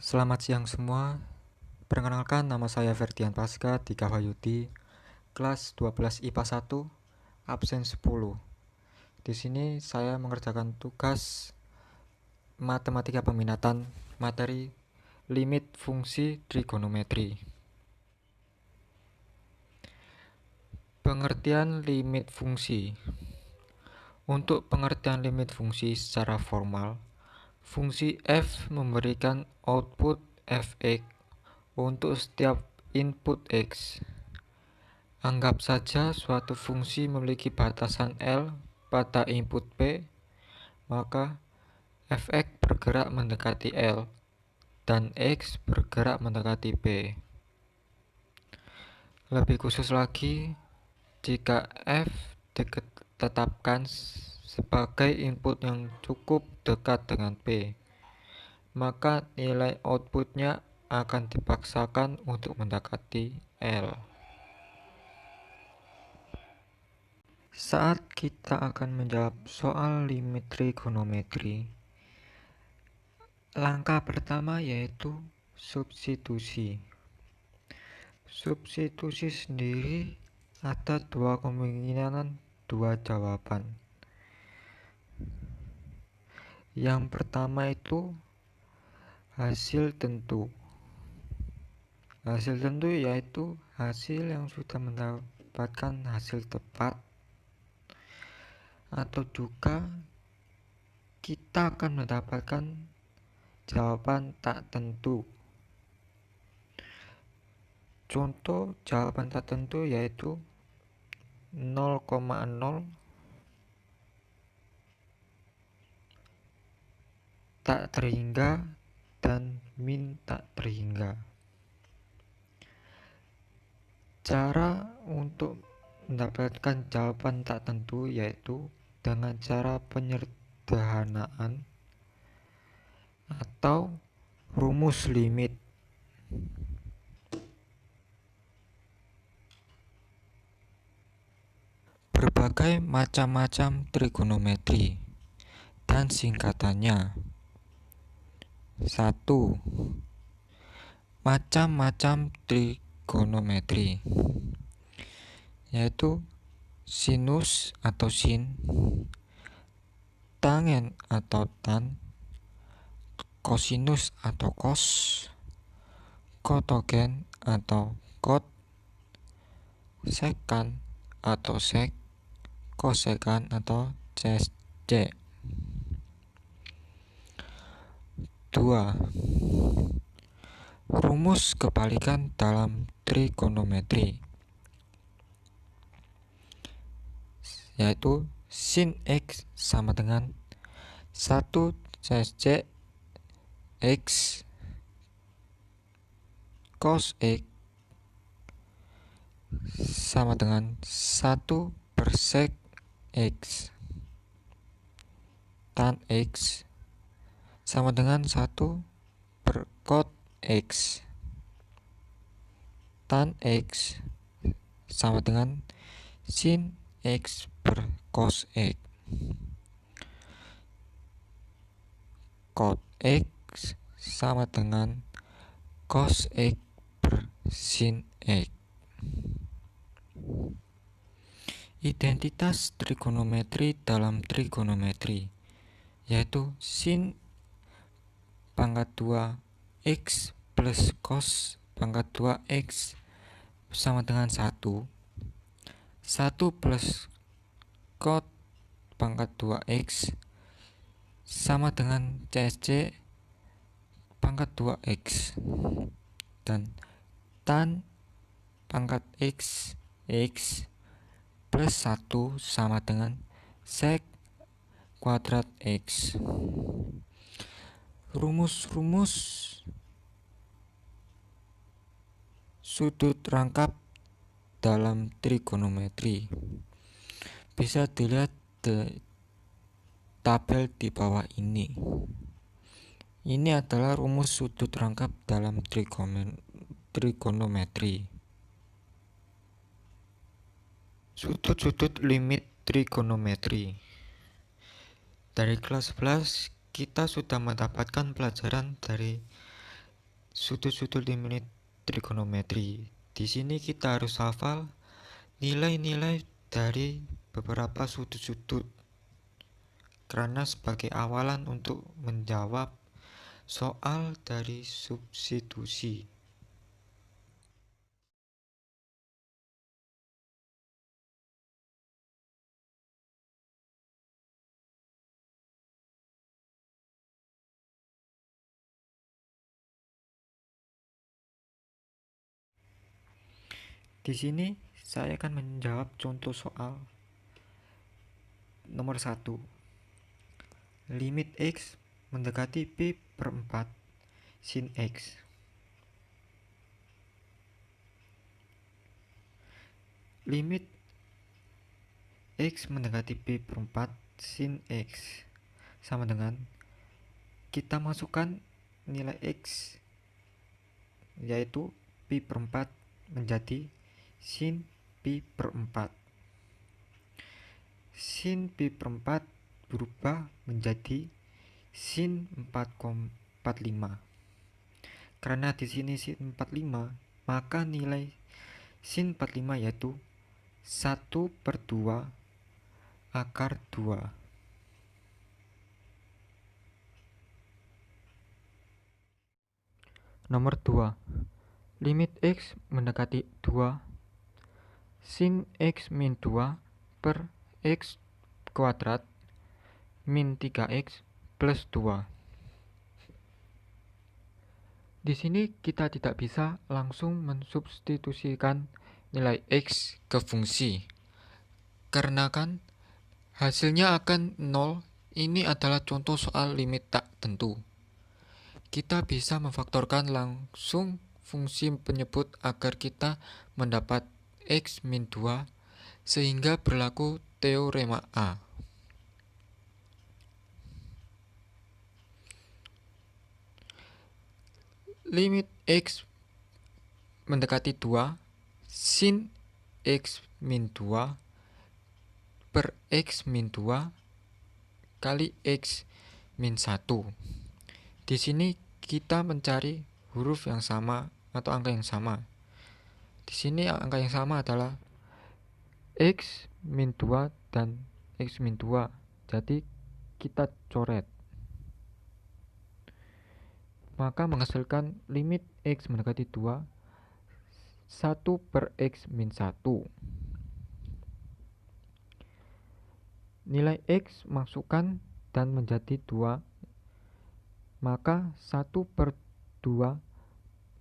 Selamat siang semua. Perkenalkan, nama saya Ferdian Pasca Dika Wahyudi, kelas 12 IPA 1, absen 10. Di sini saya mengerjakan tugas matematika peminatan materi limit fungsi trigonometri. Pengertian limit fungsi. Untuk pengertian limit fungsi secara formal, fungsi f memberikan output fx untuk setiap input x. Anggap saja suatu fungsi memiliki batasan L pada input P, maka fx bergerak mendekati L dan x bergerak mendekati P. Lebih khusus lagi, jika f ditetapkan sebagai input yang cukup dekat dengan P, maka nilai outputnya akan dipaksakan untuk mendekati L. Saat kita akan menjawab soal limit trigonometri, langkah pertama yaitu substitusi. Substitusi sendiri ada dua kemungkinan, dua jawaban. Yang pertama itu hasil tentu. Hasil tentu yaitu hasil yang sudah mendapatkan hasil tepat, atau juga kita akan mendapatkan jawaban tak tentu. Contoh jawaban tak tentu yaitu 0,0, tak terhingga, dan min tak terhingga. Cara untuk mendapatkan jawaban tak tentu yaitu dengan cara penyederhanaan atau rumus limit. Berbagai macam-macam trigonometri dan singkatannya. 1. Macam-macam trigonometri, yaitu sinus atau sin, tangen atau tan, kosinus atau kos, kotogen atau kot, sekan atau sek, kosekan atau c. 2. Rumus kebalikan dalam trigonometri, yaitu sin x sama dengan 1 c x, cos x sama dengan 1 per sek x, tan x sama dengan 1 per cot x, tan x sama dengan sin x per cos x, cot x sama dengan cos x per sin x. Identitas trigonometri dalam trigonometri, yaitu sin pangkat 2 x plus cos pangkat 2 x sama dengan 1 plus cot pangkat 2 x sama dengan CSC pangkat 2 x, dan tan pangkat x plus 1 sama dengan sek kuadrat x. Rumus-rumus sudut rangkap dalam trigonometri bisa dilihat di tabel di bawah ini. Ini adalah rumus sudut rangkap dalam trigonometri. Sudut-sudut limit trigonometri. Dari kelas 11 kita sudah mendapatkan pelajaran dari Sudut-sudut limit trigonometri. Di sini kita harus hafal nilai-nilai dari beberapa sudut-sudut karena sebagai awalan untuk menjawab soal dari substitusi. Di sini saya akan menjawab contoh soal nomor 1. Limit X mendekati pi per 4 sin X. Limit X mendekati pi per 4 sin X sama dengan kita masukkan nilai X yaitu pi per 4 menjadi sin pi per 4. Sin pi per 4 berubah menjadi sin 4,45. Karena di sini sin 45, maka nilai sin 45 yaitu 1/2 akar 2. Nomor 2. Limit X mendekati 2 sin X min 2 per X kuadrat min 3X plus 2. Di sini kita tidak bisa langsung mensubstitusikan nilai X ke fungsi. Karena kan hasilnya akan 0. Ini adalah contoh soal limit tak tentu. Kita bisa memfaktorkan langsung fungsi penyebut agar kita mendapat X min 2 sehingga berlaku teorema A. Limit X mendekati 2 sin X min 2 per X min 2 kali X min 1. Di sini kita mencari huruf yang sama atau angka yang sama. Di sini angka yang sama adalah X min 2 dan X min 2. Jadi kita coret. Maka menghasilkan limit X mendekati 2 1 per X min 1. Nilai X masukkan dan menjadi 2, maka 1 per 2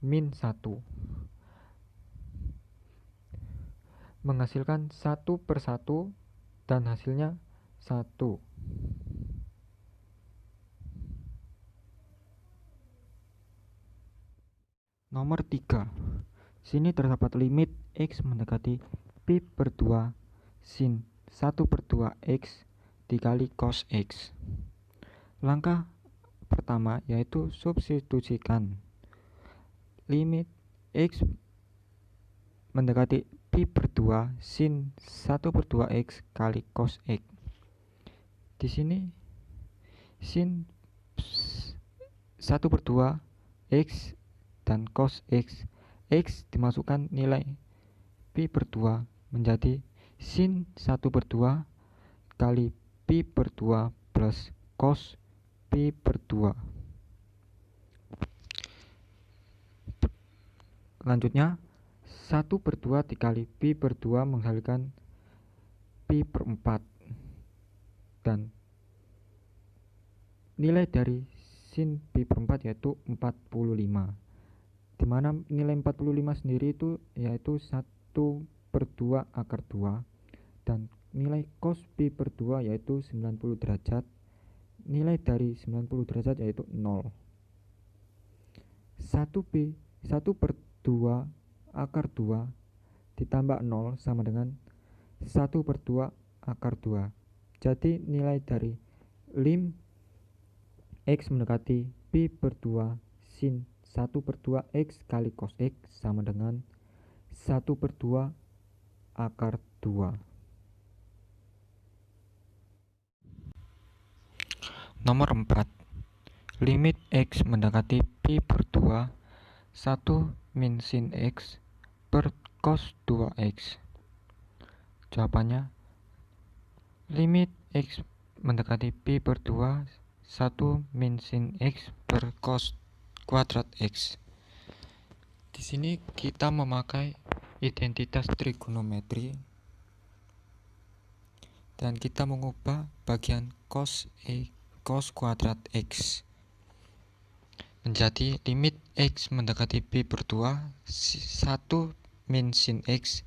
min 1 menghasilkan 1 per 1 dan hasilnya 1. Nomor 3. Sini terdapat limit X mendekati pi per 2 sin 1 per 2 X dikali cos X. Langkah pertama yaitu substitusikan limit X mendekati pi per 2 sin 1 per 2 X kali cos X. Di sini sin 1 per 2 X dan cos X. X dimasukkan nilai pi per 2 menjadi sin 1 per 2 kali pi per 2 plus cos pi per 2. Selanjutnya 1 per 2 dikali pi per 2 menghasilkan pi per 4 dan nilai dari sin pi per 4 yaitu 45, dimana nilai 45 sendiri itu yaitu 1 per 2 akar 2 dan nilai cos pi per 2 yaitu 90 derajat. Nilai dari 90 derajat yaitu 0. 1 per 2 akar 2 ditambah 0 sama dengan 1 per 2 akar 2. Jadi nilai dari lim X mendekati pi per 2 sin 1 per 2 X kali cos X sama dengan 1 per 2 akar 2. Nomor 4. Limit X mendekati pi per 2 1 min sin X per cos 2X? Jawabannya, limit X mendekati pi per 2, 1 min sin X per cos kuadrat X. Di sini kita memakai identitas trigonometri dan kita mengubah bagian cos kuadrat X menjadi limit X mendekati pi per 2, 1 min sin X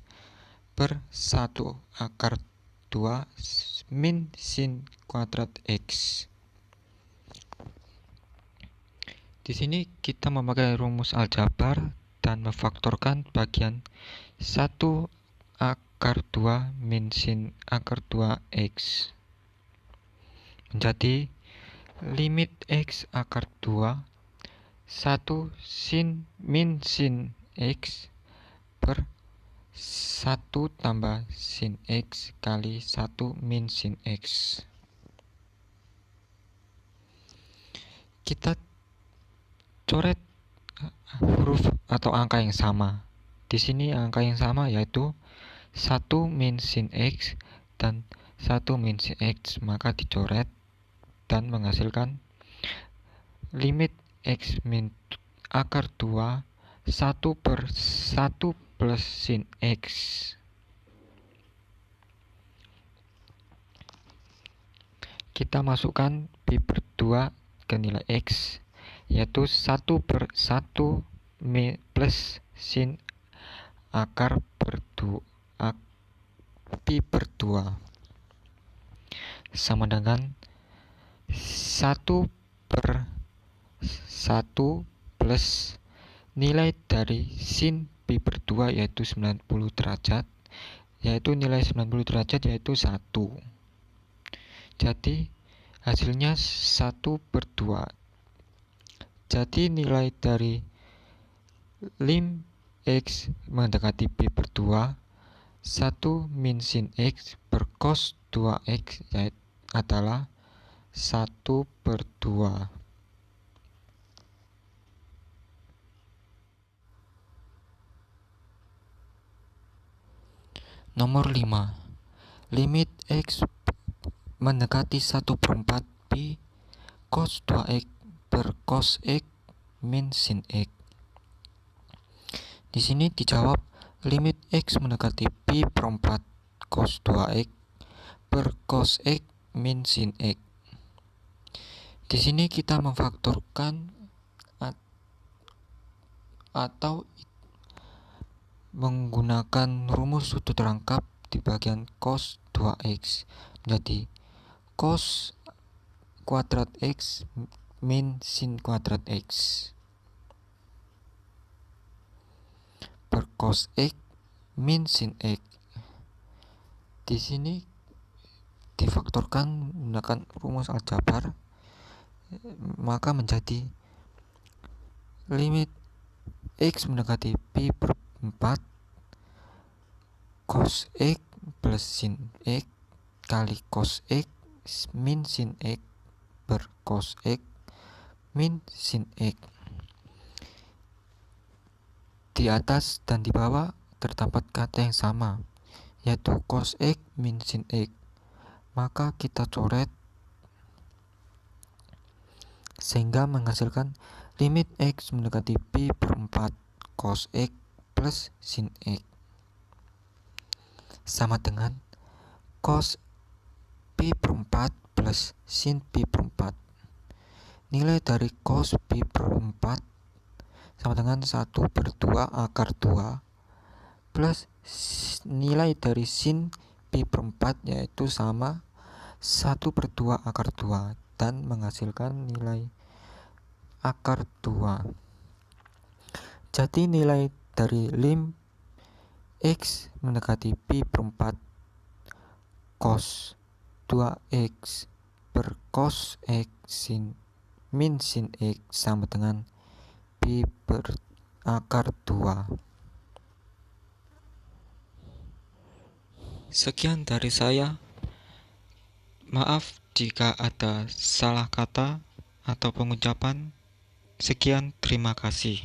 per 1 akar 2 min sin kuadrat X. Di sini kita memakai rumus aljabar dan memfaktorkan bagian 1 akar 2 min sin akar 2X menjadi limit X akar 2 1 sin min sin X per 1 tambah sin X kali 1 min sin X. Kita coret huruf atau angka yang sama. Di sini angka yang sama yaitu 1 min sin X dan 1 min sin X, maka dicoret dan menghasilkan limit X min akar 2 1 per 1 plus sin X. Kita masukkan pi per 2 ke nilai X, yaitu 1 per 1 plus sin akar per 2 pi per 2 sama dengan 1 per 1 plus nilai dari sin pi per 2 yaitu 90 derajat, yaitu nilai 90 derajat yaitu 1. Jadi hasilnya 1 per 2. Jadi nilai dari lim X mendekati pi per 2 1 min sin X per cos 2X yaitu adalah 1 per 2. Nomor 5. Limit X mendekati 1 per 4 pi cos 2X per cos X min sin X. Di sini dijawab limit X mendekati pi per 4 cos 2X per cos X min sin X. Di sini kita memfaktorkan atau menggunakan rumus sudut rangkap di bagian cos 2X. Jadi cos kuadrat X min sin kuadrat X per cos X min sin X. Di sini difaktorkan menggunakan rumus aljabar, maka menjadi limit X mendekati pi per 4 cos X plus sin X kali cos X min sin X per cos X min sin X. Di atas dan di bawah terdapat kata yang sama, yaitu cos X min sin X. Maka kita coret sehingga menghasilkan limit X mendekati pi per 4 cos X plus sin X sama dengan cos pi per 4 plus sin pi per 4. Nilai dari cos pi per 4 sama dengan 1 per 2 akar 2 plus nilai dari sin pi per 4 yaitu sama 1 per 2 akar 2 dan menghasilkan nilai akar 2. Jadi nilai dari lim X mendekati pi per 4 cos 2X per cos X min sin X sama dengan pi per akar 2. Sekian dari saya. Maaf jika ada salah kata atau pengucapan. Sekian, terima kasih.